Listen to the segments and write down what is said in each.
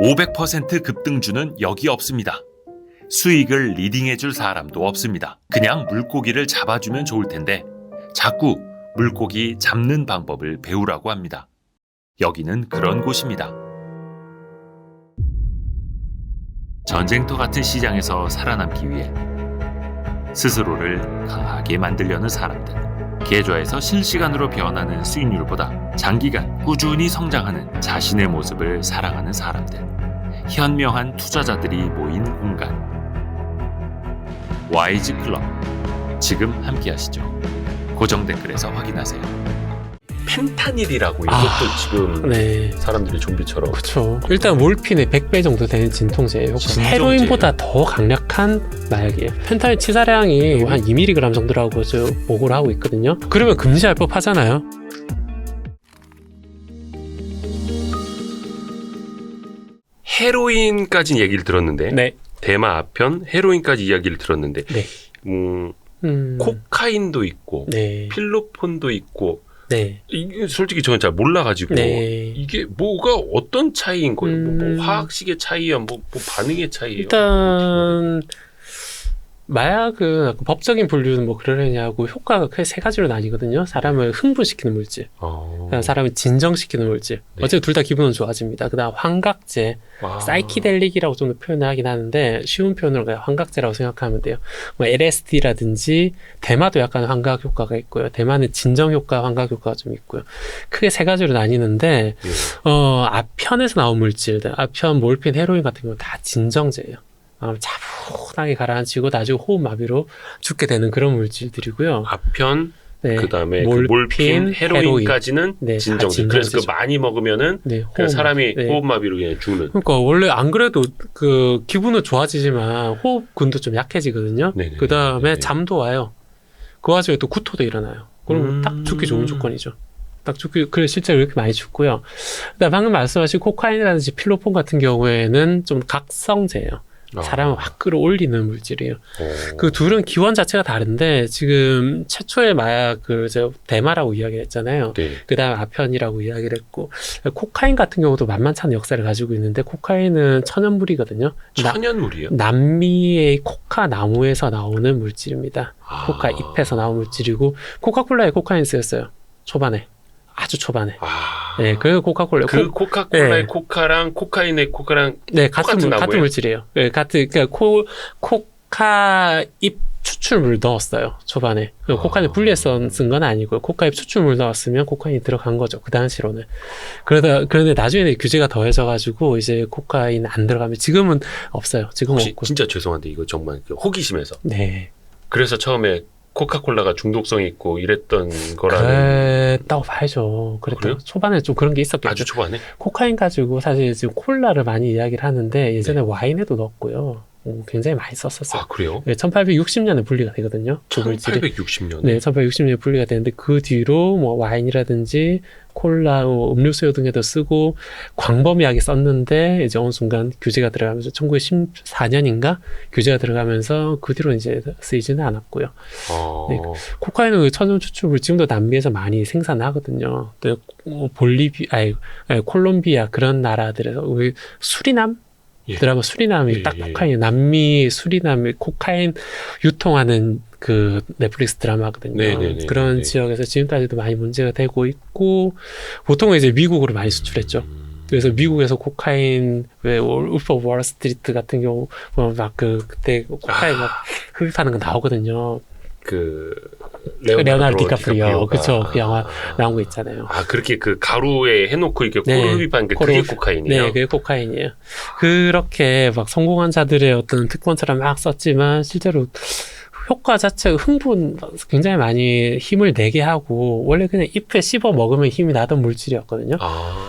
500% 급등주는 여기 없습니다. 수익을 리딩해줄 사람도 없습니다. 그냥 물고기를 잡아주면 좋을 텐데 자꾸 물고기 잡는 방법을 배우라고 합니다. 여기는 그런 곳입니다. 전쟁터 같은 시장에서 살아남기 위해 스스로를 강하게 만들려는 사람들, 계좌에서 실시간으로 변하는 수익률보다 장기간 꾸준히 성장하는 자신의 모습을 사랑하는 사람들, 현명한 투자자들이 모인 공간, 와이즈 클럽. 지금 함께 하시죠. 고정 댓글에서 확인하세요. 펜타닐이라고 이것도 지금 네. 사람들이 좀비처럼. 그렇죠. 일단 몰핀의 100배 정도 되는 진통제예요. 진통제. 헤로인보다 더 강력한 마약이에요. 펜타닐 치사량이 한 2mg 정도라고 보고를 하고 있거든요. 그러면 금지할 법 하잖아요. 헤로인까지 얘기를 들었는데 네. 대마 아편, 헤로인까지 이야기를 들었는데 네. 코카인도 있고 네. 필로폰도 있고 네. 이게 솔직히 저는 잘 몰라가지고 네. 이게 뭐가 어떤 차이인 거예요? 뭐 화학식의 차이야? 뭐 반응의 차이예요? 일단 마약은 법적인 분류는 뭐 그러느냐고 효과가 크게 세 가지로 나뉘거든요. 사람을 흥분시키는 물질, 그다음 사람을 진정시키는 물질. 네. 어쨌든 둘 다 기분은 좋아집니다. 그다음 환각제, 와. 사이키델릭이라고 좀 표현을 하긴 하는데 쉬운 표현으로 그냥 환각제라고 생각하면 돼요. 뭐 LSD라든지 대마도 약간 환각 효과가 있고요. 대마는 진정 효과, 환각 효과가 좀 있고요. 크게 세 가지로 나뉘는데 아편에서 나온 물질들, 아편, 몰핀, 헤로인 같은 경우는 다 진정제예요. 차분하게 가라앉히고 나중에 호흡마비로 죽게 되는 그런 물질들이고요. 아편, 네. 그다음에 몰핀, 몰핀, 헤로인까지는 네, 진정제. 그래서 그 많이 먹으면은 네, 그냥 사람이 네. 호흡마비로 그냥 죽는. 그러니까 원래 안 그래도 그 기분은 좋아지지만 호흡근도 좀 약해지거든요. 네네. 그 다음에 네네. 잠도 와요. 그 와중에 또 구토도 일어나요. 그럼 딱 죽기 좋은 조건이죠. 딱 죽기, 그래, 실제로 이렇게 많이 죽고요. 그다음 방금 말씀하신 코카인이라든지 필로폰 같은 경우에는 좀 각성제예요. 사람을 확 끌어올리는 물질이에요. 그 둘은 기원 자체가 다른데 지금 최초의 마약을 제가 대마라고 이야기를 했잖아요. 네. 그 다음에 아편이라고 이야기를 했고 코카인 같은 경우도 만만치 않은 역사를 가지고 있는데 코카인은 천연물이거든요. 천연물이요? 남미의 코카 나무에서 나오는 물질입니다. 코카 잎에서 나온 물질이고 코카콜라에 코카인 쓰였어요. 초반에. 아주 초반에. 네, 그 코카콜라. 코카콜라의 네. 코카랑 코카인의 코카랑 네, 똑같은 같은 물질이에요. 네, 그러니까 코카 잎 추출물 넣었어요. 초반에. 코카인을 분리해서 쓴 건 아니고요. 코카 잎 추출물 넣었으면 코카인이 들어간 거죠. 그 당시로는. 그런데 나중에는 규제가 더해져가지고 이제 코카인 안 들어가면 지금은 없어요. 지금은 혹시 없고. 진짜 죄송한데 이거 정말 호기심에서. 네. 그래서 처음에 코카콜라가 중독성이 있고 이랬던 거라는. 그랬다고 봐야죠. 그래요? 초반에 좀 그런 게 있었겠죠. 아주 초반에? 코카인 가지고 사실 지금 콜라를 많이 이야기를 하는데 예전에 와인에도 넣었고요. 굉장히 많이 썼었어요. 아, 그래요? 네, 1860년에 분리가 되거든요. 1860년에? 네, 1860년에 분리가 되는데 그 뒤로 뭐 와인이라든지 콜라, 음료수 등에도 쓰고 광범위하게 썼는데 이제 어느 순간 규제가 들어가면서 1914년인가 규제가 들어가면서 그 뒤로 이제 쓰이지는 않았고요. 네, 코카인은 천연 추출물 지금도 남미에서 많이 생산하거든요. 또 콜롬비아 그런 나라들에서 수리남? 드라마 수리남이 딱 코카인, 남미 수리남이 코카인 유통하는 그 넷플릭스 드라마거든요. 네네네. 그런 지역에서 지금까지도 많이 문제가 되고 있고, 보통은 이제 미국으로 많이 수출했죠. 그래서 미국에서 코카인, 왜 울프 오브 월스트리트 같은 경우, 그때 코카인 막 흡입하는 거 나오거든요. 레오나르도 디카프리오, 그쵸. 그 영화 나온 거 있잖아요. 그렇게 그 가루에 해놓고 이렇게 코를 흡입한 게 그게 코카인이에요? 네, 그게 코카인이에요. 그렇게 막 성공한 자들의 어떤 특권처럼 막 썼지만, 실제로 효과 자체가 흥분 굉장히 많이 힘을 내게 하고, 원래 그냥 잎에 씹어 먹으면 힘이 나던 물질이었거든요.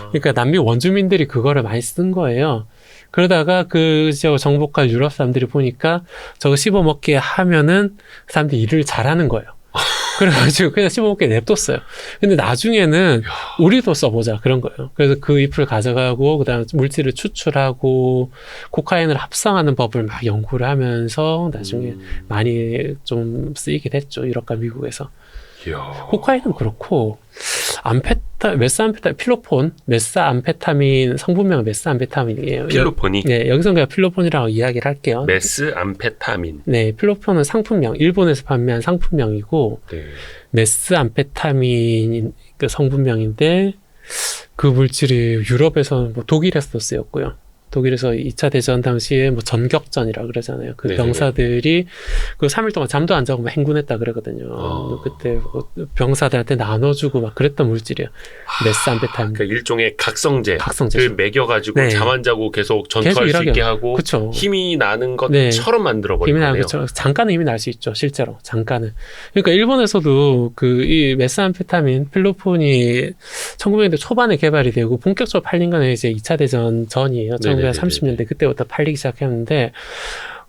그러니까 남미 원주민들이 그거를 많이 쓴 거예요. 그러다가 그 지역 정복한 유럽 사람들이 보니까 저거 씹어먹게 하면은 사람들이 일을 잘하는 거예요. 그래가지고 그냥 씹어먹게 냅뒀어요. 근데 나중에는 우리도 써보자 그런 거예요. 그래서 그 잎을 가져가고 그다음에 물질을 추출하고 코카인을 합성하는 법을 막 연구를 하면서 나중에 많이 좀 쓰이게 됐죠. 유럽과 미국에서. 코카인은 그렇고 필로폰, 메스암페타민 성분명 메스암페타민이에요. 필로폰이 네, 여기서 그냥 필로폰이라고 이야기를 할게요. 메스암페타민. 네, 필로폰은 상품명, 일본에서 판매한 상품명이고 네. 메스암페타민 그 성분명인데 그 물질이 유럽에서는 뭐 독일에서도 쓰였고요. 독일에서 2차 대전 당시에 뭐 전격전이라 그러잖아요. 그 네네네. 병사들이 그 3일 동안 잠도 안 자고 막 행군했다 그러거든요. 그때 뭐 병사들한테 나눠주고 막 그랬던 물질이에요. 메스암페타민. 그러니까 일종의 각성제를 각성제. 먹여가지고 네. 잠 안 자고 계속 전투할 계속 수 일하게 있게 하고 그쵸. 힘이 나는 네. 것처럼 만들어버린 힘이 나는 거네요. 것처럼 잠깐은 힘이 날 수 있죠, 실제로 잠깐은. 그러니까 일본에서도 그 이 메스암페타민, 필로폰이 1900년대 초반에 개발이 되고 본격적으로 팔린 거는 이제 2차 대전 전이에요. 네네네네. 1930년대 그때부터 팔리기 시작했는데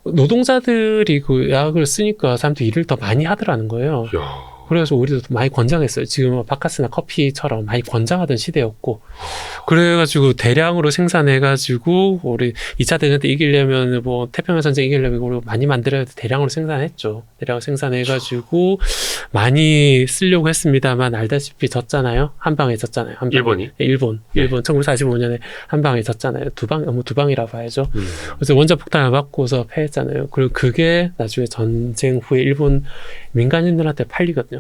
노동자들이 그 약을 쓰니까 사람들이 일을 더 많이 하더라는 거예요. 이야. 그래서 우리도 많이 권장했어요. 지금 바카스나 커피처럼 많이 권장하던 시대였고, 그래가지고 대량으로 생산해가지고 우리 2차 대전 때 이기려면 뭐 태평양 전쟁 이기려면 우리 많이 만들어야 돼. 대량으로 생산했죠. 대량으로 생산해가지고 많이 쓰려고 했습니다만 알다시피 졌잖아요. 한 방에 졌잖아요. 한 방에. 일본이? 일본 네. 1945년에 한 방에 졌잖아요. 두 방이라 봐야죠. 그래서 원자 폭탄을 맞고서 패했잖아요. 그리고 그게 나중에 전쟁 후에 일본 민간인들한테 풀리거든요.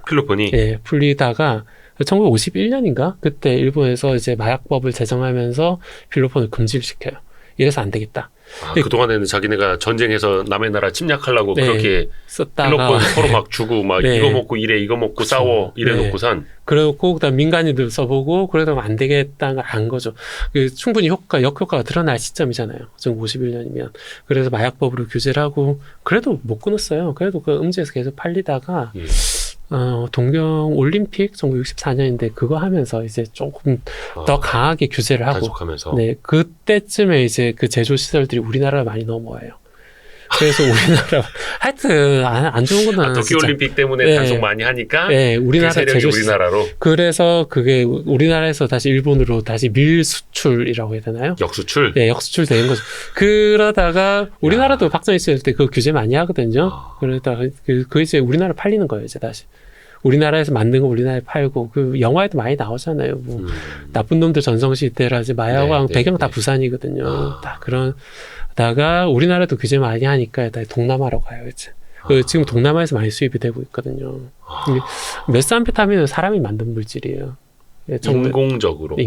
필로폰이 예, 풀리다가 1951년인가 그때 일본에서 이제 마약법을 제정하면서 필로폰을 금지를 시켜요. 이래서 안 되겠다. 아, 그동안에는 자기네가 전쟁해서 남의 나라 침략하려고 네. 그렇게 썼다가 필로폰 서로 막 주고 막 네. 이거 먹고 이래 이거 먹고 그쵸. 싸워 이래 네. 놓고선 그래갖고 그다음 민간인들 써보고 그러다 안 되겠다는 걸 안 거죠. 그 충분히 역효과가 드러날 시점이잖아요. 1951년이면. 그래서 마약법으로 규제를 하고 그래도 못 끊었어요. 그래도 그 음지에서 계속 팔리다가 예. 동경 올림픽 1964년인데 그거 하면서 이제 조금 더 강하게 규제를 하고 단속하면서 네, 그때쯤에 이제 그 제조 시설들이 우리나라로 많이 넘어와요. 그래서 우리나라 하여튼 안 좋은 거는 도쿄 진짜. 올림픽 때문에 네. 단속 많이 하니까 네, 그 우리나라 세력이 제조 시설. 우리나라로 그래서 그게 우리나라에서 다시 일본으로 다시 밀수출이라고 해야 되나요? 역수출. 네, 역수출 되는 거죠. 그러다가 우리나라도 박정희 시절 때 그 규제 많이 하거든요. 그러다가 그 이제 우리나라 팔리는 거예요, 이제 다시. 우리나라에서 만든 거 우리나라에 팔고 그 영화에도 많이 나오잖아요. 뭐 나쁜 놈들 전성시대라지 마약왕 네, 배경 다 네. 부산이거든요. 다 그러다가 우리나라도 규제 많이 하니까 다 동남아로 가요, 이제. 지금 동남아에서 많이 수입이 되고 있거든요. 메스암페타민은 사람이 만든 물질이에요. 예, 인공적으로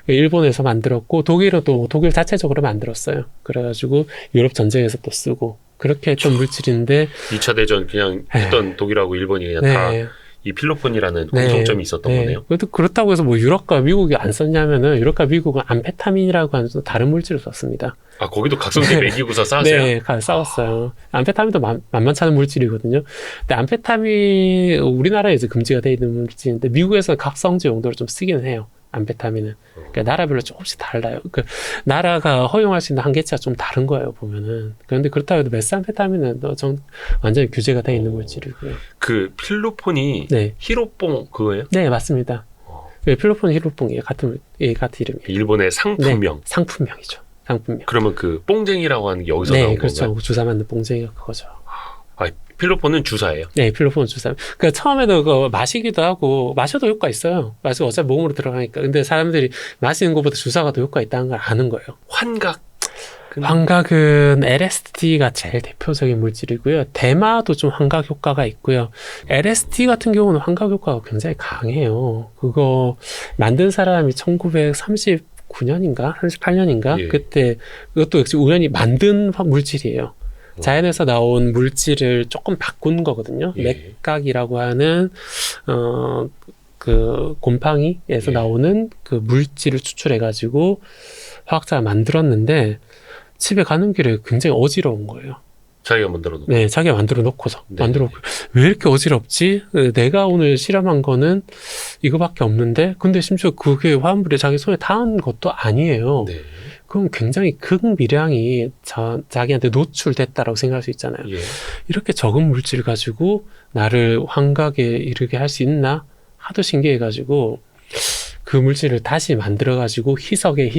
일본에서 만들었고 독일은 또 독일 자체적으로 만들었어요. 그래가지고 유럽 전쟁에서 또 쓰고 그렇게 했던 물질인데 2차 대전 그냥 했던 독일하고 일본이 그냥 다 이 필로폰이라는 공통점이 있었던 거네요. 그렇다고 해서 뭐 유럽과 미국이 안 썼냐면은 유럽과 미국은 암페타민이라고 하는 또 다른 물질을 썼습니다. 아 거기도 각성제 먹이고서 싸웠어요? 네, 싸웠어요. 암페타민도 만만치 않은 물질이거든요. 근데 암페타민 우리나라에 이제 금지가 돼 있는 물질인데 미국에서는 각성제 용도로 좀 쓰기는 해요. 암페타민은. 그러니까 나라별로 조금씩 달라요. 그 나라가 허용할 수 있는 한계치가 좀 다른 거예요, 보면은. 그런데 그렇다고 해도 메스암페타민은 완전히 규제가 돼 있는 물질이고요. 그 필로폰이 네. 히로뽕 그거예요? 네, 맞습니다. 필로폰 히로뽕이에요. 같은 이름이에요. 일본의 상품명. 네, 상품명이죠. 상품명. 그러면 그 뽕쟁이라고 하는 게 여기서 네, 나온 그렇죠. 건가요? 주사 맞는 뽕쟁이가 그거죠. 아, 필로폰은 주사예요? 네, 필로폰 주사. 그러니까 처음에는 그거 마시기도 하고 마셔도 효과 있어요. 마시고 어차피 몸으로 들어가니까. 근데 사람들이 마시는 것보다 주사가 더 효과 있다는 걸 아는 거예요. 환각은 LSD가 제일 대표적인 물질이고요. 대마도 좀 환각 효과가 있고요. LSD 같은 경우는 환각 효과가 굉장히 강해요. 그거 만든 사람이 1939년인가 38년인가 예. 그때 그것도 역시 우연히 만든 물질이에요. 자연에서 나온 물질을 조금 바꾼 거거든요. 예. 맥각이라고 하는 그 곰팡이에서 나오는 그 물질을 추출해가지고 화학자가 만들었는데 집에 가는 길에 굉장히 어지러운 거예요. 자기가 만들어 놓고. 네, 자기가 만들어 놓고서. 네. 왜 이렇게 어지럽지? 내가 오늘 실험한 거는 이거밖에 없는데, 근데 심지어 그게 화합물이 자기 손에 닿은 것도 아니에요. 네. 그럼 굉장히 극미량이 자기한테 노출됐다라고 생각할 수 있잖아요. 예. 이렇게 적은 물질 가지고 나를 환각에 이르게 할 수 있나? 하도 신기해가지고 그 물질을 다시 만들어가지고 희석을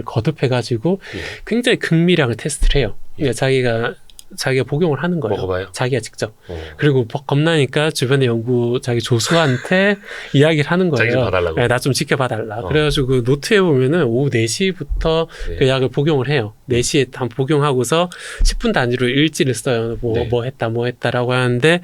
거듭해가지고 예. 굉장히 극미량을 테스트를 해요. 그러니까 자기가 자기가 복용을 하는 거예요. 먹어봐요? 자기가 직접. 그리고 겁나니까 주변에 자기 조수한테 이야기를 하는 거예요. 자기 좀 봐달라고. 네, 나 좀 지켜봐달라. 그래가지고 그 노트에 보면은 오후 4시부터 네. 그 약을 복용을 해요. 4시에 한 복용하고서 10분 단위로 일지를 써요. 네. 뭐 했다라고 하는데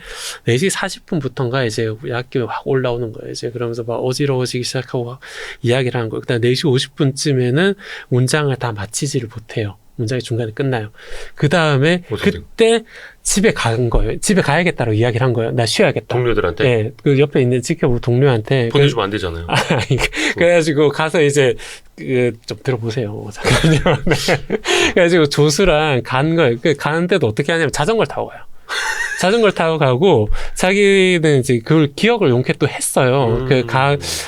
4시 40분부터인가 이제 약이 확 올라오는 거예요. 이제 그러면서 막 어지러워지기 시작하고 이야기를 하는 거예요. 그다음 4시 50분쯤에는 문장을 다 마치지를 못해요. 문장이 중간에 끝나요. 그 다음에 그때 집에 간 거예요. 집에 가야겠다고 이야기를 한 거예요. 나 쉬어야겠다. 동료들한테? 네. 그 옆에 있는 지켜볼 동료한테. 보내주면 안 되잖아요. 그래가지고 가서 이제 좀 들어보세요. 잠깐만요. 네. 그래가지고 조수랑 간 거예요. 가는데도 어떻게 하냐면 자전거를 타고 가요. 자전거를 타고 가고 자기는 이제 그걸 기억을 용케 또 했어요.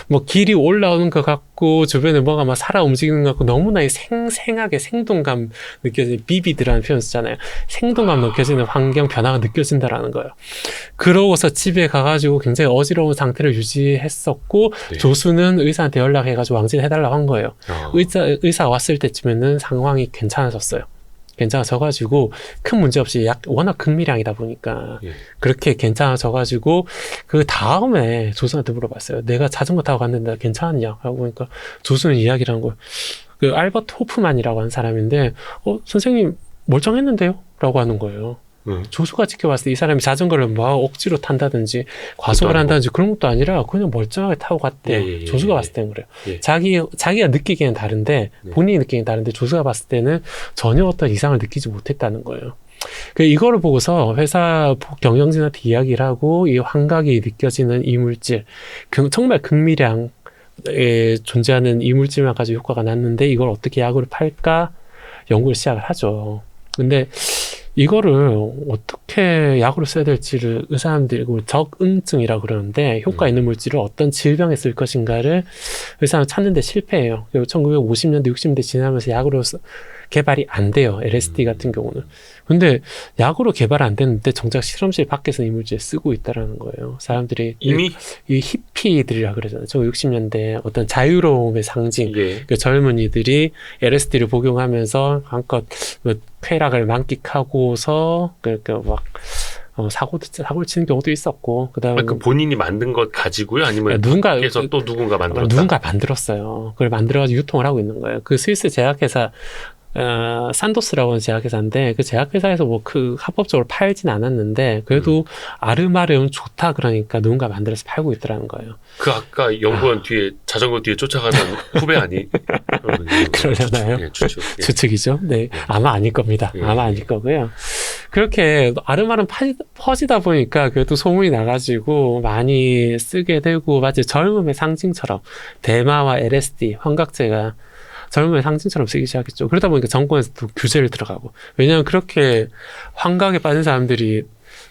뭐 길이 올라오는 것 같고 주변에 뭐가 막 살아 움직이는 것 같고 너무나 생생하게 생동감 느껴지는 비비드라는 표현 쓰잖아요. 생동감 느껴지는 환경 변화가 느껴진다라는 거예요. 그러고서 집에 가가지고 굉장히 어지러운 상태를 유지했었고 네. 조수는 의사한테 연락해가지고 왕진해달라고 한 거예요. 의사가 왔을 때쯤에는 상황이 괜찮아졌어요. 괜찮아져가지고 큰 문제 없이 워낙 극미량이다 보니까 예. 그렇게 괜찮아져가지고 그 다음에 조수한테 물어봤어요. 내가 자전거 타고 갔는데 괜찮았냐? 하고 보니까 조수는 이야기를 한 거예요. 그 알버트 호프만이라고 하는 사람인데 선생님 멀쩡했는데요? 라고 하는 거예요. 조수가 지켜봤을 때 이 사람이 자전거를 막 억지로 탄다든지 과속을 한다든지 그런 것도 아니라 그냥 멀쩡하게 타고 갔대. 조수가 봤을 때는 그래요. 예. 자기가 느끼기에는 다른데 본인이 느끼기에는 다른데 조수가 봤을 때는 전혀 어떤 이상을 느끼지 못했다는 거예요. 이거를 보고서 회사 경영진한테 이야기를 하고 이 환각이 느껴지는 이물질 정말 극미량에 존재하는 이물질만 가지고 효과가 났는데 이걸 어떻게 약으로 팔까 연구를 시작을 하죠. 근데 이거를 어떻게 약으로 써야 될지를 의사들이 적응증이라고 그러는데 효과 있는 물질을 어떤 질병에 쓸 것인가를 의사는 찾는 데 실패해요. 그리고 1950년대 60년대 지나면서 약으로 개발이 안 돼요. LSD 같은 경우는. 근데 약으로 개발 안 됐는데 정작 실험실 밖에서 이 물질 쓰고 있다라는 거예요. 사람들이 이미 이 히피들이라 그러잖아요. 1960년대 어떤 자유로움의 상징. 예. 그 젊은이들이 LSD를 복용하면서 한껏 쾌락을 만끽하고서 막 사고를 치는 경우도 있었고 그다음에 그 본인이 만든 것 가지고요? 아니면 밖에서 또 누군가 만들었다? 누군가 만들었어요. 그걸 만들어가지고 유통을 하고 있는 거예요. 그 스위스 제약회사 산도스라고 하는 제약회사인데 그 제약회사에서 뭐 합법적으로 팔진 않았는데 그래도 아름아름 좋다 그러니까 누군가 만들어서 팔고 있더라는 거예요. 그 아까 연구원 뒤에 자전거 뒤에 쫓아가는 후배 아니? 그러려나요? 추측이죠. 네, 아마 아닐 겁니다. 아마 아닐 거고요. 그렇게 아름아름 퍼지다 보니까 그래도 소문이 나가지고 많이 쓰게 되고 마치 젊음의 상징처럼 대마와 LSD, 환각제가 젊음의 상징처럼 쓰기 시작했죠. 그러다 보니까 정권에서도 규제를 들어가고. 왜냐하면 그렇게 환각에 빠진 사람들이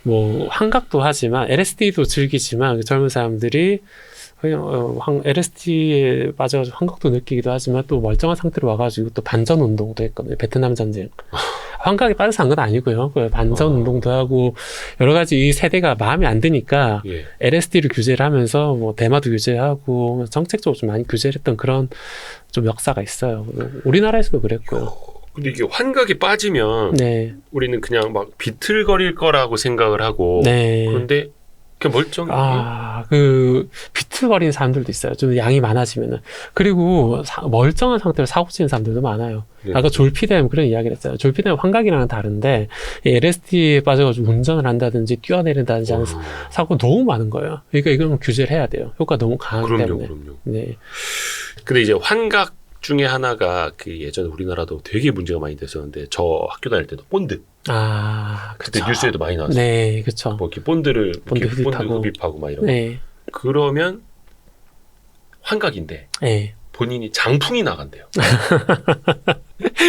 뭐 환각도 하지만 LSD도 즐기지만 젊은 사람들이 그냥 LSD에 빠져가지고 환각도 느끼기도 하지만 또 멀쩡한 상태로 와가지고 또 반전 운동도 했거든요. 베트남 전쟁. 환각에 빠져서 한 건 아니고요. 반전 운동도 하고 여러 가지 이 세대가 마음에 안 드니까 LSD를 규제를 하면서 뭐 대마도 규제하고 정책적으로 좀 많이 규제를 했던 그런 좀 역사가 있어요. 우리나라에서도 그랬고요. 근데 이게 환각에 빠지면 우리는 그냥 막 비틀거릴 거라고 생각을 하고 그런데 그냥 멀쩡히 비틀거리는 사람들도 있어요. 좀 양이 많아지면은. 그리고 멀쩡한 상태로 사고 치는 사람들도 많아요. 아까 졸피뎀 그런 이야기를 했어요. 졸피뎀 환각이랑은 다른데 LSD에 빠져가지고 운전을 한다든지 뛰어내린다든지 하는 사고가 너무 많은 거예요. 그러니까 이건 규제를 해야 돼요. 효과가 너무 강하기 때문에. 그럼요. 네. 근데 이제 환각 중에 하나가 그 예전에 우리나라도 되게 문제가 많이 됐었는데 저 학교 다닐 때도 본드. 그때 뉴스에도 많이 나왔어요. 네, 그렇죠. 뭐 이렇게 본드 흡입하고 막 이런 거. 그러면 환각인데 본인이 장풍이 나간대요.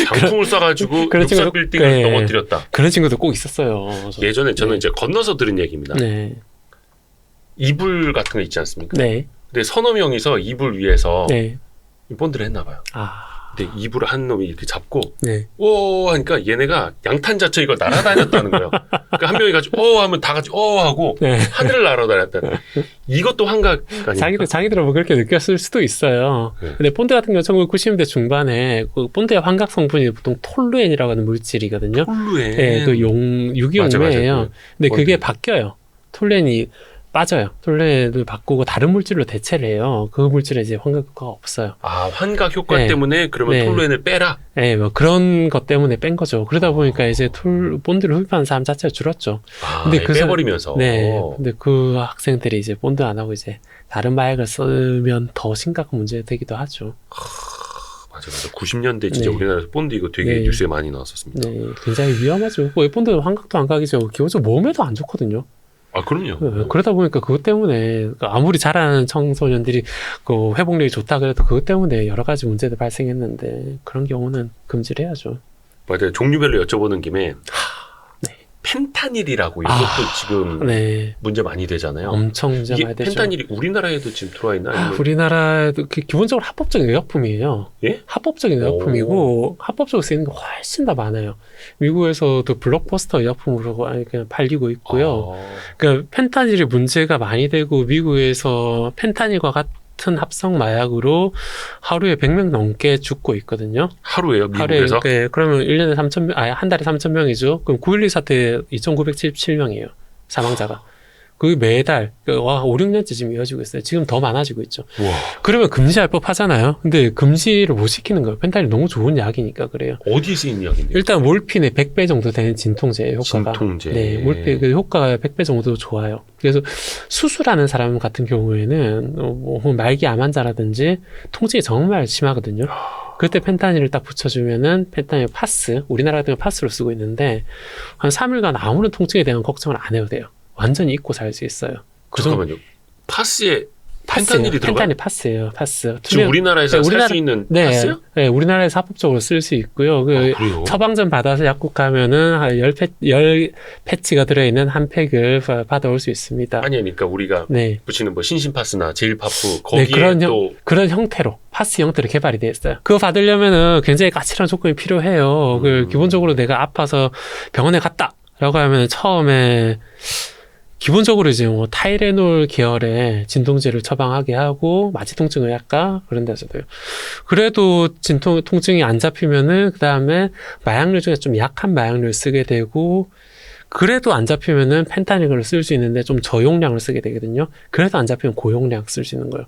장풍을 쏴가지고 64 빌딩을 넘어뜨렸다. 그런 친구도 꼭 있었어요. 예전에 저는 이제 건너서 들은 얘기입니다. 이불 같은 거 있지 않습니까? 근데 서너 명이서 이불 위에서 본드를 했나 봐요. 근데 입으로 한 놈이 이렇게 잡고 네. 오 하니까 얘네가 양탄 자체 이걸 날아다녔다는 거예요. 그러니까 한 명이 가지고 오 하면 다 같이 오 하고 네. 하늘을 날아다녔다는. 이것도 환각 아닙니까? 자기들은 뭐 그렇게 느꼈을 수도 있어요. 네. 근데 본드 같은 경우 1990년대 중반에 그 본드의 환각 성분이 보통 톨루엔이라고 하는 물질이거든요. 톨루엔. 네, 그 유기용매예요. 근데 그게 바뀌어요. 톨루엔이 빠져요. 톨루엔을 바꾸고 다른 물질로 대체를 해요. 그 물질에 이제 환각 효과가 없어요. 아 환각 효과 네. 때문에 그러면 네. 톨루엔을 빼라. 네, 뭐 그런 것 때문에 뺀 거죠. 그러다 보니까 이제 본드를 흡입하는 사람 자체가 줄었죠. 아, 근데 그 빼버리면서. 네, 근데 그 학생들이 이제 본드 안 하고 이제 다른 마약을 쓰면 더 심각한 문제가 되기도 하죠. 맞아. 90년대 진짜 네. 우리나라에서 본드 이거 되게 네. 뉴스에 많이 나왔었습니다. 네, 굉장히 위험하죠. 본드는 환각도 환각이죠. 기본적으로 몸에도 안 좋거든요. 아 그럼요. 네, 그러다 보니까 그것 때문에 아무리 잘하는 청소년들이 그 회복력이 좋다 그래도 그것 때문에 여러 가지 문제도 발생했는데 그런 경우는 금지를 해야죠. 맞아요. 종류별로 여쭤보는 김에 네. 펜타닐이라고 이것도 지금 네, 문제 많이 되잖아요. 엄청 문제 이게 많이 되죠. 펜타닐이 우리나라에도 지금 들어와 있나? 아니면 우리나라도 기본적으로 합법적인 의약품이에요. 예? 합법적인 의약품이고 합법적으로 쓰이는 게 훨씬 더 많아요. 미국에서도 블록버스터 의약품으로 그냥 팔리고 있고요. 그러니까 펜타닐이 문제가 많이 되고 미국에서 펜타닐과 같은 합성 마약으로 하루에 100명 넘게 죽고 있거든요. 하루에요? 하루에 미국에서? 네, 그러면 1년에 3,000명, 한 달에 3,000명이죠. 그럼 9.12 사태 2,977명이에요. 사망자가. 그게 매달 5, 6년째 지금 이어지고 있어요. 지금 더 많아지고 있죠. 우와. 그러면 금지할 법 하잖아요. 근데 금지를 못 시키는 거예요. 펜타닐 너무 좋은 약이니까 그래요. 어디에 쓰이는 약인데요? 일단 몰핀의 100배 정도 되는 진통제예요, 효과가. 진통제. 네, 몰핀 그 효과가 100배 정도 좋아요. 그래서 수술하는 사람 같은 경우에는 뭐 말기 암 환자라든지 통증이 정말 심하거든요. 그때 펜타닐을 딱 붙여주면은 펜타닐 파스, 우리나라 같은 경우 파스로 쓰고 있는데 한 3일간 아무런 통증에 대한 걱정을 안 해도 돼요. 완전히 잊고 살 수 있어요. 잠깐만요. 파스에 파스예요. 펜타닐이 들어가요? 펜타닐 파스예요. 파스. 지금 우리나라에서 네, 살 수 있는 네, 파스요? 네, 우리나라에서 합법적으로 쓸 수 있고요. 그 그래요? 처방전 받아서 약국 가면은 한 10패치가 들어있는 한 팩을 받아올 수 있습니다. 아니, 그러니까 우리가 네. 붙이는 뭐 신신파스나 제일파프 거기에 그런 또 그런 형태로 파스 형태로 개발이 되어 있어요. 그거 받으려면은 굉장히 까칠한 조건이 필요해요. 그 기본적으로 내가 아파서 병원에 갔다라고 하면 처음에 기본적으로 이제 뭐 타이레놀 계열의 진통제를 처방하게 하고 마취통증의학과 그런 데서도요. 그래도 통증이 안 잡히면은 그 다음에 마약류 중에 좀 약한 마약류를 쓰게 되고 그래도 안 잡히면은 펜타닐을 쓸 수 있는데 좀 저용량을 쓰게 되거든요. 그래도 안 잡히면 고용량 쓸 수 있는 거예요.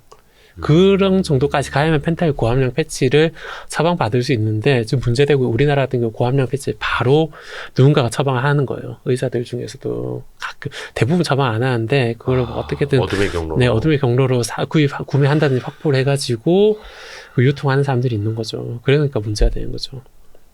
그런 정도까지 가야면 펜타닐 고함량 패치를 처방받을 수 있는데 지금 문제되고 우리나라 같은 경우 고함량 패치 바로 누군가가 처방을 하는 거예요. 의사들 중에서도 가끔 대부분 처방 안 하는데 그걸 어떻게든 어둠의 경로. 네, 어둠의 경로로 구매한다든지 확보를 해가지고 유통하는 사람들이 있는 거죠. 그러니까 문제가 되는 거죠.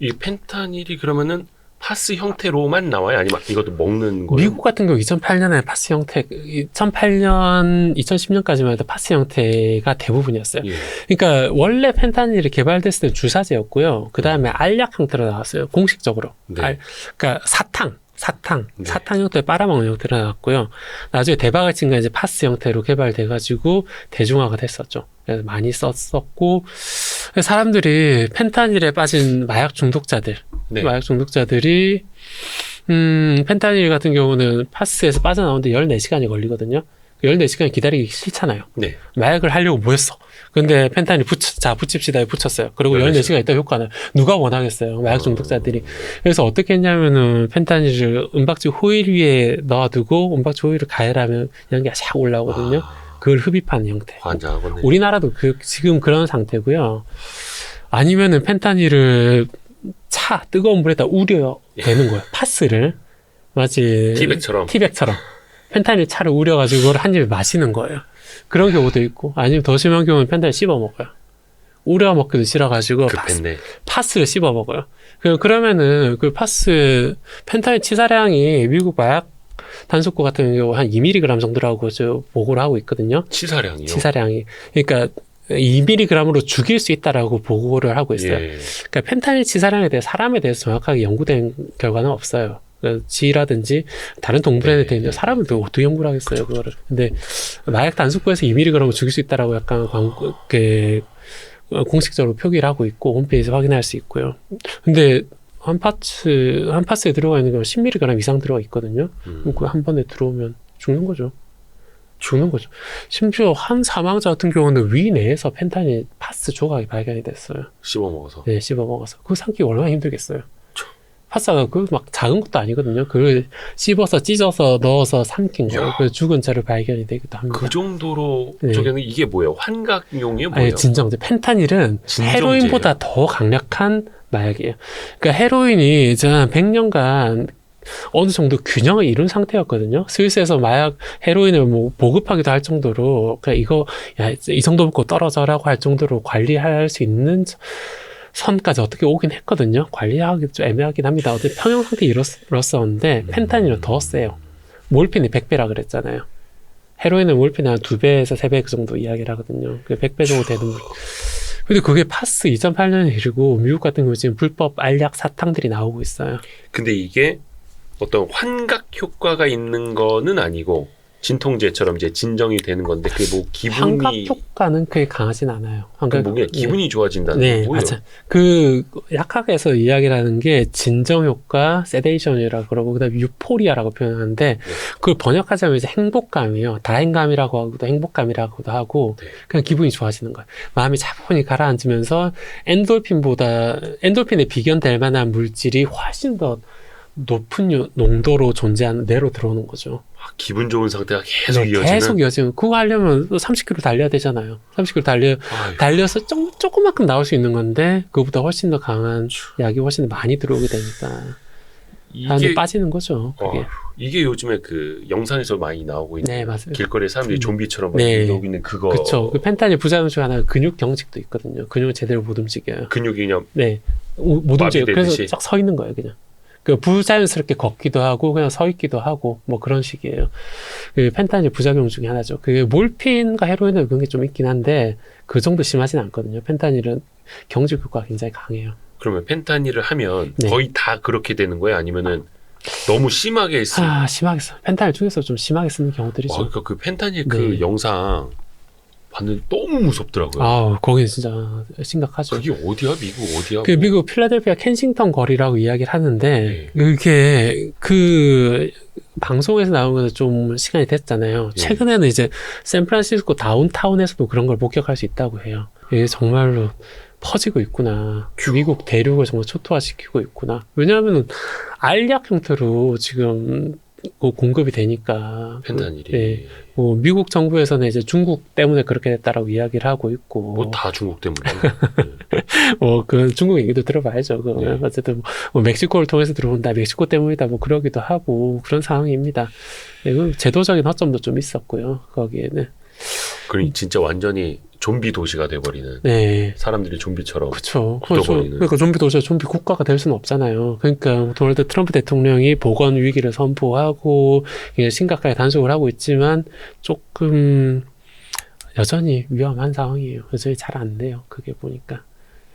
이 펜타닐이 그러면은 파스 형태로만 나와요? 아니면 이것도 먹는 거예요? 미국 같은 경우 2008년에 파스 형태, 2008년, 2010년까지만 해도 파스 형태가 대부분이었어요. 예. 그러니까 원래 펜타닐이 개발됐을 때 주사제였고요. 그 다음에 알약 형태로 나왔어요. 공식적으로. 네. 그러니까 사탕 네. 형태로 빨아먹는 형태로 나왔고요. 나중에 대박을 친 건 이제 파스 형태로 개발돼가지고 대중화가 됐었죠. 그래서 많이 썼었고 사람들이 펜타닐에 빠진 마약 중독자들, 네. 마약 중독자들이 펜타닐 같은 경우는 파스에서 빠져나오는데 14시간이 걸리거든요. 14시간 기다리기 싫잖아요. 네. 마약을 하려고 모였어. 근데 펜타닐 붙입시다에 붙였어요. 그리고 14시간 있다 효과는 누가 원하겠어요. 마약 중독자들이. 그래서 어떻게 했냐면은 펜타닐을 은박지 호일 위에 넣어두고 은박지 호일을 가열하면 연기가 샥 올라오거든요. 그걸 흡입하는 형태. 환장하겠네. 우리나라도 지금 그런 상태고요. 아니면은 펜타닐을 뜨거운 물에다 우려야 되는 거예요. 파스를. 마치 티백처럼. 펜타닐 차를 우려가지고 그걸 한 입에 마시는 거예요. 그런 경우도 있고, 아니면 더 심한 경우는 펜타닐 씹어 먹어요. 우려 먹기도 싫어가지고 파스를 씹어 먹어요. 그러면은 그 펜타닐 치사량이 미국 마약 단속고 같은 경우 한 2mg 정도라고 보고를 하고 있거든요. 치사량이요? 치사량이. 그러니까 2mg으로 죽일 수 있다라고 보고를 하고 있어요. 예. 그러니까 펜타닐 치사량에 대해 사람에 대해서 정확하게 연구된 결과는 없어요. 쥐라든지 다른 동물에 대해 사람은 또 어떻게 연구를 하겠어요, 그거를. 근데 마약 단속부에서 2mg 죽일 수 있다라고 약간 공식적으로 표기를 하고 있고 홈페이지에서 확인할 수 있고요. 근데 한 파츠에 들어가 있는 건 10mg 이상 들어가 있거든요. 그 한 번에 들어오면 죽는 거죠. 심지어 한 사망자 같은 경우는 위 내에서 펜타닐 파스 조각이 발견이 됐어요. 씹어먹어서. 네, 씹어먹어서. 그거 삼키기 얼마나 힘들겠어요. 파스가 그 막 작은 것도 아니거든요. 그걸 씹어서 찢어서 넣어서 삼킨 거예요. 그 죽은 채로 발견이 되기도 합니다. 그 정도로 네. 저게는 이게 뭐예요? 환각용이에요? 뭐예요? 아니, 진정제. 펜타닐은 진정제예요? 헤로인보다 더 강력한 마약이에요. 그러니까 헤로인이 이제 한 100년간 어느 정도 균형을 이룬 상태였거든요. 스위스에서 마약 헤로인을 뭐 보급하기도 할 정도로 그냥 이거 이 정도 먹고 떨어져라고 할 정도로 관리할 수 있는 선까지 어떻게 오긴 했거든요. 관리하기 좀 애매하긴 합니다. 어떻게 평형 상태 이뤘었는데 펜타닐은 더 세요. 몰핀이 100배라 그랬잖아요. 헤로인은 몰핀이 한 2배에서 3배 그 정도 이야기를 하거든요. 100배 정도 되는. 근데 그게 파스 2008년에 이르고 미국 같은 경우 지금 불법 알약 사탕들이 나오고 있어요. 근데 이게 어떤 환각 효과가 있는 거는 아니고 진통제처럼 이제 진정이 되는 건데 그게 뭐 환각 기분이 효과는 그게 강하진 않아요. 뭔가 기분이 좋아진다는 네, 게 뭐예요? 맞아. 그 약학에서 이야기를 하는 게 진정 효과, 세데이션이라고 그러고 그다음에 유포리아라고 표현하는데 그걸 번역하자면 이제 행복감이에요. 다행감이라고 하고도 행복감이라고도 하고 네. 그냥 기분이 좋아지는 거예요. 마음이 차분히 가라앉으면서 엔돌핀에 비견될 만한 물질이 훨씬 더 높은 농도로 존재하는 뇌로 들어오는 거죠. 기분 좋은 상태가 계속 네, 이어지는. 계속 이어지면 그거 하려면 30km 달려야 되잖아요. 30km 달려서 조금만큼 나올 수 있는 건데 그거보다 훨씬 더 강한 약이 훨씬 더 많이 들어오게 되니까 사람들이 빠지는 거죠. 그게. 이게 요즘에 그 영상에서 많이 나오고 있는 네, 맞아요. 길거리에 사람들이 좀비처럼 네. 이러고 있는 그거. 그렇죠. 그 펜타닐 부작용 중 하나가 근육 경직도 있거든요. 근육을 제대로 못 움직여요. 근육이 그냥 네, 못 움직여요. 그래서 마비되듯이? 쫙 서 있는 거예요, 그냥. 그 부자연스럽게 걷기도 하고 그냥 서 있기도 하고 뭐 그런 식이에요. 그 펜타닐 부작용 중에 하나죠. 그 몰핀과 헤로인은 그런 게 좀 있긴 한데 그 정도 심하진 않거든요. 펜타닐은 경직 효과가 굉장히 강해요. 그러면 펜타닐을 하면 네. 거의 다 그렇게 되는 거예요? 아니면은 너무 심하게 쓰? 심하게 써. 펜타닐 중에서 좀 심하게 쓰는 경우들이죠. 그러니까 그 펜타닐 네. 그 영상 봤는데 너무 무섭더라고요. 거긴 진짜 심각하죠. 그게 어디야? 미국 어디야? 그 미국 필라델피아 켄싱턴 거리라고 이야기를 하는데 네. 그게 그 방송에서 나온 거는 좀 시간이 됐잖아요. 네. 최근에는 이제 샌프란시스코 다운타운에서도 그런 걸 목격할 수 있다고 해요. 이게 정말로 퍼지고 있구나. 미국 대륙을 정말 초토화시키고 있구나. 왜냐하면 알약 형태로 지금 공급이 되니까 펜타닐이 네. 뭐 미국 정부에서는 이제 중국 때문에 그렇게 됐다라고 이야기를 하고 있고 뭐 다 중국 때문에. 그 중국 얘기도 들어봐야죠. 네. 어쨌든 뭐 멕시코를 통해서 들어온다, 멕시코 때문이다, 뭐 그러기도 하고 그런 상황입니다. 네, 그 제도적인 허점도 좀 있었고요. 거기에는. 그럼 진짜 완전히 좀비 도시가 돼버리는. 네. 사람들이 좀비처럼. 그렇죠. 굳어버리는. 그러니까 좀비 도시가 좀비 국가가 될 수는 없잖아요. 그러니까 도널드 트럼프 대통령이 보건 위기를 선포하고 심각하게 단속을 하고 있지만 조금 여전히 위험한 상황이에요. 여전히 잘 안 돼요. 그게 보니까.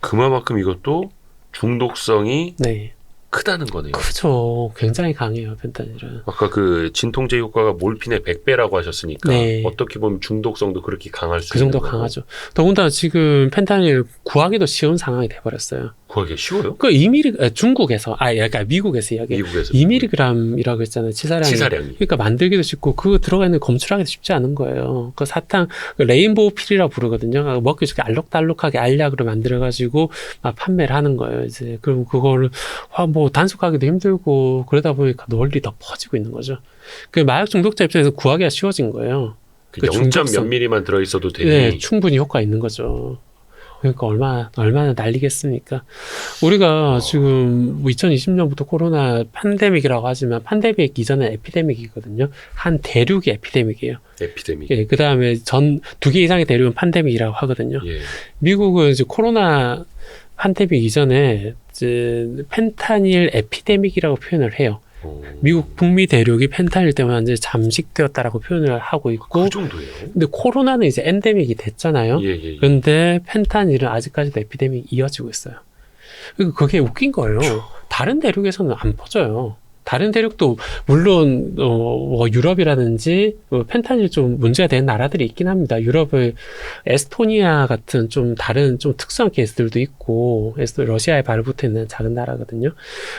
그만큼 이것도 중독성이 네. 크다는 거네요. 그렇죠. 굉장히 강해요, 펜타닐은. 아까 그 진통제 효과가 몰핀의 100배라고 하셨으니까 네. 어떻게 보면 중독성도 그렇게 강할 수 그 있는 정도 거고. 강하죠. 더군다나 지금 펜타닐 구하기도 쉬운 상황이 돼버렸어요. 구하기 쉬워요? 그 2mg, 중국에서, 그러니까 미국에서 이야기해요. 미국에서 2mg이라고 했잖아요. 치사량이. 치사량이. 그러니까 만들기도 쉽고, 그거 들어가 있는 검출하기도 쉽지 않은 거예요. 그 사탕, 그 레인보우 필이라고 부르거든요. 먹기 좋게 알록달록하게 알약으로 만들어가지고 막 판매를 하는 거예요. 이제. 그럼 그거를, 뭐 단속하기도 힘들고, 그러다 보니까 널리 더 퍼지고 있는 거죠. 그 마약 중독자 입장에서 구하기가 쉬워진 거예요. 그 그 0. 몇 중독성. 미리만 들어있어도 되니. 네, 충분히 효과가 있는 거죠. 그러니까 얼마나 난리겠습니까? 우리가 지금 2020년부터 코로나 팬데믹이라고 하지만 팬데믹 이전에 에피데믹이거든요. 한 대륙이 에피데믹이에요. 에피데믹. 예, 그 다음에 두 개 이상의 대륙은 팬데믹이라고 하거든요. 예. 미국은 이제 코로나 팬데믹 이전에 이제 펜타닐 에피데믹이라고 표현을 해요. 미국 북미 대륙이 펜타닐 때문에 이제 잠식되었다라고 표현을 하고 있고, 그 정도예요? 근데 코로나는 이제 엔데믹이 됐잖아요. 예. 근데 펜타닐은 아직까지도 에피데믹이 이어지고 있어요. 그게 웃긴 거예요. 다른 대륙에서는 안 퍼져요. 다른 대륙도 물론 뭐 유럽이라든지 펜타닐 좀 문제가 되는 나라들이 있긴 합니다. 유럽의 에스토니아 같은 좀 다른 좀 특수한 케이스들도 있고 러시아에 발붙어 있는 작은 나라거든요.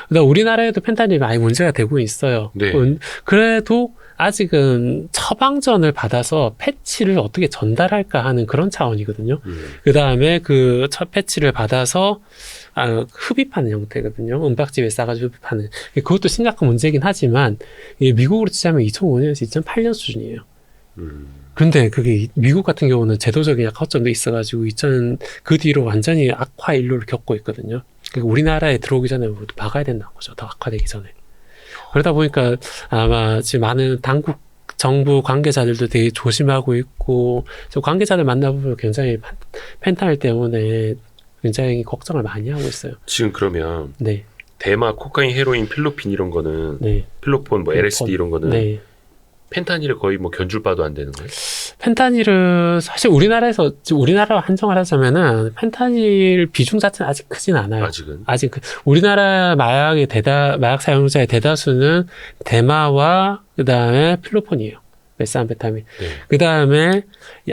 그러다 우리나라에도 펜타닐이 많이 문제가 되고 있어요. 네. 그래도 아직은 처방전을 받아서 패치를 어떻게 전달할까 하는 그런 차원이거든요. 그 다음에 그 첫 패치를 받아서 흡입하는 형태거든요. 은박지에 싸가지고 흡입하는. 그것도 심각한 문제긴 하지만 미국으로 치자면 2005년에서 2008년 수준이에요. 그런데 그게 미국 같은 경우는 제도적인 약간 허점도 있어가지고 그 뒤로 완전히 악화 일로를 겪고 있거든요. 그러니까 우리나라에 들어오기 전에 모두 막아야 된다는 거죠. 더 악화되기 전에. 그러다 보니까 아마 지금 많은 당국 정부 관계자들도 되게 조심하고 있고, 저 관계자들 만나보면 굉장히 펜타닐 때문에 굉장히 걱정을 많이 하고 있어요. 지금 그러면 네. 대마, 코카인, 헤로인, 필로핀 이런 거는 네. 필로폰, 뭐 LSD 이런 거는 네. 펜타닐을 거의 뭐 견줄바도 안 되는 거예요? 펜타닐은 사실 우리나라와 한정을 하자면은 펜타닐 비중 자체는 아직 크진 않아요. 아직 우리나라 마약 사용자의 대다수는 대마와 그다음에 필로폰이에요. 메스암페타민. 네. 그다음에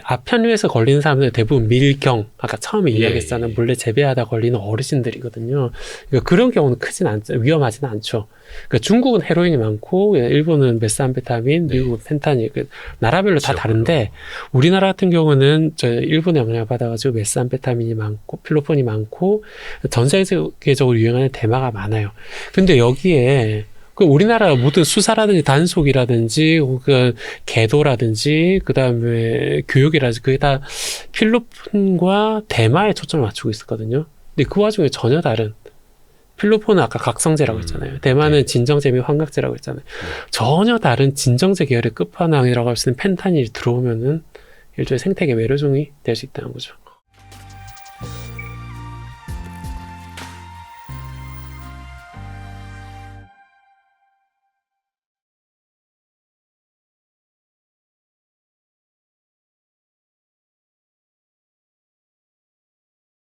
아편류에서 걸리는 사람들은 대부분 밀경, 아까 처음에 이야기했잖아요. 예. 몰래 재배하다 걸리는 어르신들이거든요. 그러니까 그런 경우는 크진 않죠. 위험하지는 않죠. 그러니까 중국은 헤로인이 많고, 일본은 메스암페타민, 미국은 펜타닐. 나라별로 다 다른데, 우리나라 같은 경우는 일본의 영향을 받아가지고 메스암페타민이 많고, 필로폰이 많고, 전 세계적으로 유행하는 대마가 많아요. 근데 여기에 우리나라 모든 수사라든지 단속이라든지 혹은 계도라든지 그다음에 교육이라든지 그게 다 필로폰과 대마에 초점을 맞추고 있었거든요. 근데 그 와중에 전혀 다른 필로폰은 아까 각성제라고 했잖아요. 대마는 진정제 및 환각제라고 했잖아요. 전혀 다른 진정제 계열의 끝판왕이라고 할 수 있는 펜타닐이 들어오면은 일종의 생태계 매료종이 될 수 있다는 거죠.